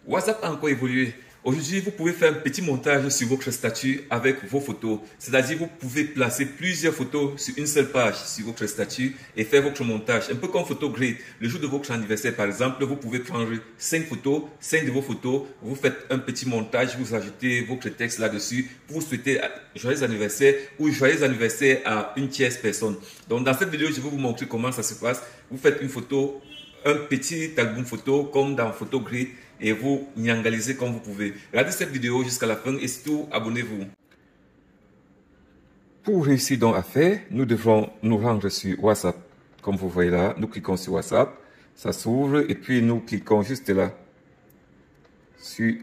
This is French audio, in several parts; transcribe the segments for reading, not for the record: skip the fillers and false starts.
WhatsApp a encore évolué. Aujourd'hui, vous pouvez faire un petit montage sur votre statut avec vos photos. C'est-à-dire, vous pouvez placer plusieurs photos sur une seule page sur votre statut et faire votre montage. Un peu comme Photogrid. Le jour de votre anniversaire, par exemple, vous pouvez prendre 5 photos, 5 de vos photos, vous faites un petit montage, vous ajoutez votre texte là-dessus, vous souhaitez joyeux anniversaire ou joyeux anniversaire à une tierce personne. Donc, dans cette vidéo, je vais vous montrer comment ça se passe. Vous faites une photo, un petit album photo comme dans Photogrid et vous nyangalisez comme vous pouvez. Regardez cette vidéo jusqu'à la fin et surtout abonnez-vous. Pour réussir donc à faire, nous devrons nous rendre sur WhatsApp. Comme vous voyez là, nous cliquons sur WhatsApp, ça s'ouvre et puis nous cliquons juste là sur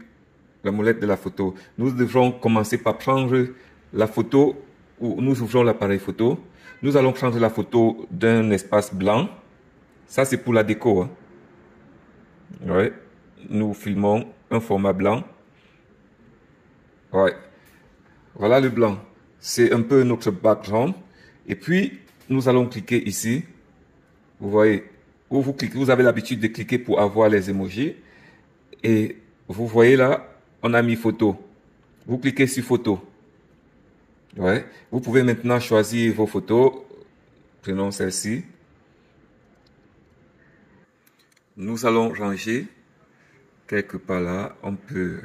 la molette de la photo. Nous devrons commencer par prendre la photo où nous ouvrons l'appareil photo. Nous allons prendre la photo d'un espace blanc. Ça c'est pour la déco. Hein. Ouais. Nous filmons un format blanc. Ouais. Voilà le blanc. C'est un peu notre background. Et puis, nous allons cliquer ici. Vous voyez, où vous cliquez, vous avez l'habitude de cliquer pour avoir les emojis. Et vous voyez là, on a mis photo. Vous cliquez sur photo. Ouais. Vous pouvez maintenant choisir vos photos. Prenons celle-ci. Nous allons ranger. Quelque part là, on peut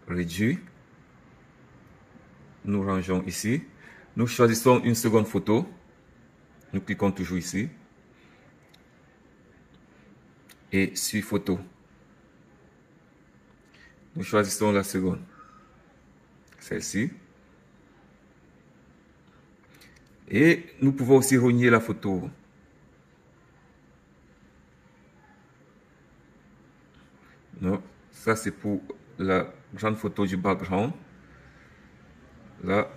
réduire. Nous rangeons ici. Nous choisissons une seconde photo. Nous cliquons toujours ici. Et sur photo. Nous choisissons la seconde. Celle-ci. Et nous pouvons aussi rogner la photo. Non, ça c'est pour la grande photo du background. Là,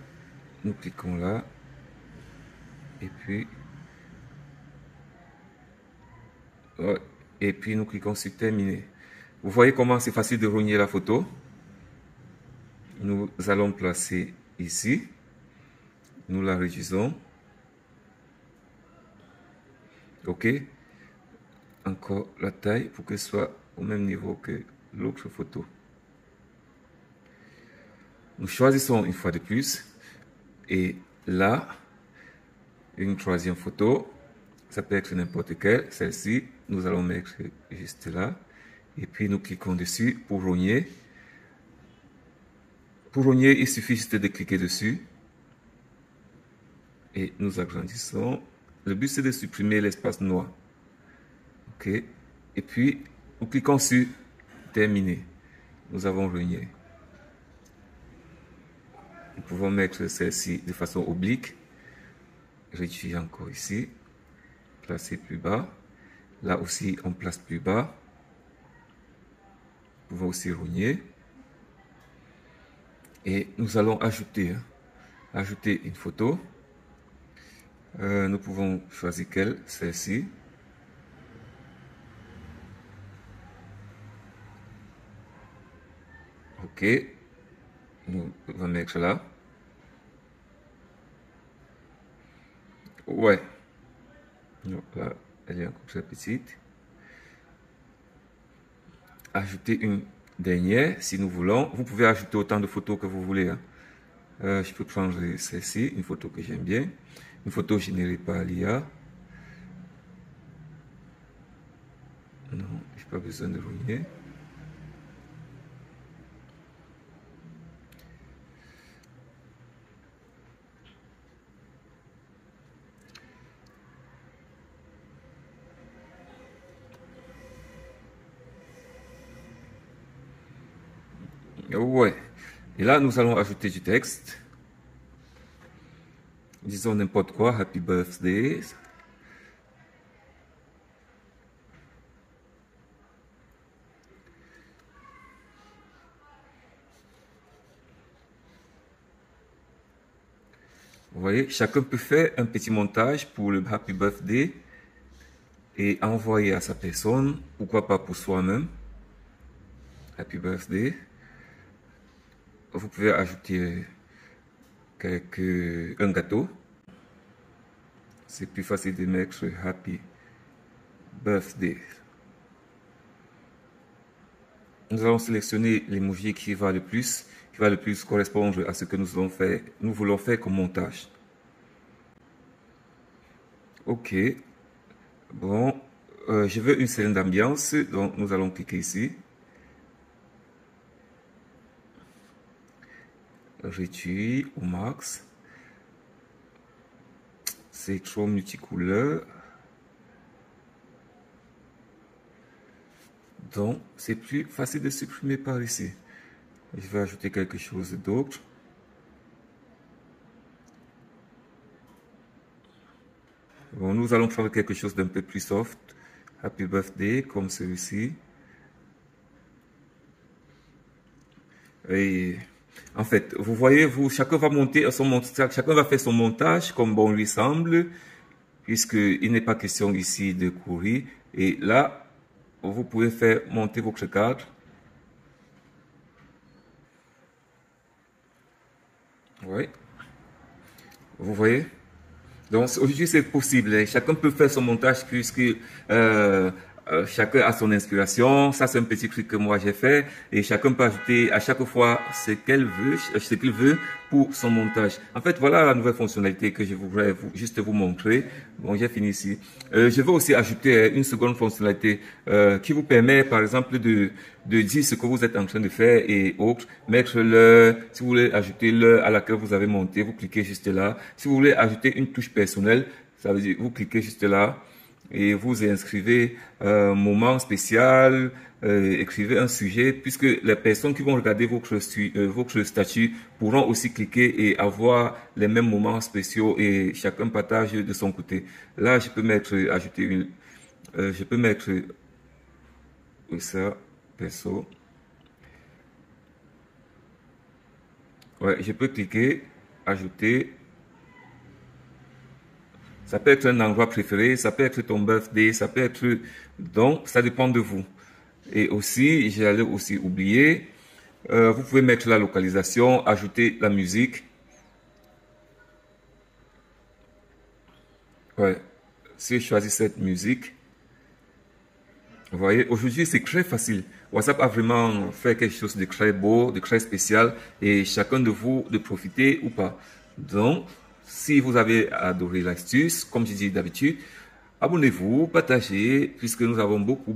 nous cliquons là. Et puis, ouais, et puis nous cliquons sur terminer. Vous voyez comment c'est facile de rogner la photo. Nous allons placer ici. Nous la réduisons. OK. Encore la taille pour que ce soit au même niveau que l'autre photo. Nous choisissons une fois de plus. Et là, une troisième photo. Ça peut être n'importe quelle. Celle-ci, nous allons mettre juste là. Et puis nous cliquons dessus pour rogner. Pour rogner, il suffit juste de cliquer dessus. Et nous agrandissons. Le but c'est de supprimer l'espace noir. OK. Et puis, nous cliquons sur terminer. Nous avons rogné. Nous pouvons mettre celle-ci de façon oblique. Réduire encore ici. Placer plus bas. Là aussi, on place plus bas. Nous pouvons aussi rogner. Et nous allons ajouter une photo. Nous pouvons choisir quelle, celle-ci. OK. Nous allons mettre là. Ouais. Donc là, elle est encore très petite. Ajouter une dernière, si nous voulons. Vous pouvez ajouter autant de photos que vous voulez. Hein. Je peux prendre celle-ci, une photo que j'aime bien. Une photo générée par l'IA. Non, je n'ai pas besoin de rogner. Ouais. Et là, nous allons ajouter du texte. Disons n'importe quoi. Happy birthday. Vous voyez, chacun peut faire un petit montage pour le happy birthday et envoyer à sa personne. Pourquoi pas pour soi-même. Happy birthday. Vous pouvez ajouter un gâteau. C'est plus facile de mettre happy birthday. Nous allons sélectionner l'emoji qui va le plus correspondre à ce que nous voulons faire comme montage. Ok. Bon, je veux une scène d'ambiance, donc nous allons cliquer ici. Réduit au max. C'est trop multicouleur. Donc, c'est plus facile de supprimer par ici. Je vais ajouter quelque chose d'autre. Bon, nous allons prendre quelque chose d'un peu plus soft. Happy birthday, comme celui-ci. Et en fait, vous voyez, chacun va monter son montage, chacun va faire son montage comme bon lui semble, puisqu'il n'est pas question ici de courir. Et là, vous pouvez faire monter votre cadre. Oui. Vous voyez? Donc aujourd'hui c'est possible. Chacun peut faire son montage puisque chacun a son inspiration. Ça c'est un petit truc que moi j'ai fait et chacun peut ajouter à chaque fois ce qu'il veut pour son montage. En fait voilà la nouvelle fonctionnalité que je voudrais juste vous montrer. Bon j'ai fini ici. Je vais aussi ajouter une seconde fonctionnalité qui vous permet par exemple de dire ce que vous êtes en train de faire et autres. Mettre l'heure, si vous voulez ajouter l'heure à laquelle vous avez monté, vous cliquez juste là. Si vous voulez ajouter une touche personnelle, ça veut dire vous cliquez juste là et vous inscrivez un moment spécial, écrivez un sujet, puisque les personnes qui vont regarder votre statut pourront aussi cliquer et avoir les mêmes moments spéciaux et chacun partage de son côté. Là, je peux mettre, je peux mettre ça, perso. Ouais, je peux cliquer, ajouter. Ça peut être un endroit préféré, ça peut être ton birthday, ça peut être... Donc, ça dépend de vous. Et aussi, j'allais aussi oublier, vous pouvez mettre la localisation, ajouter la musique. Ouais, si je choisis cette musique, vous voyez, aujourd'hui c'est très facile. WhatsApp a vraiment fait quelque chose de très beau, de très spécial et chacun de vous de profiter ou pas. Donc, si vous avez adoré l'astuce, comme je dis d'habitude, abonnez-vous, partagez, puisque nous avons beaucoup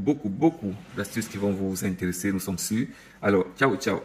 d'astuces qui vont vous intéresser, nous sommes sûrs. Alors, ciao, ciao.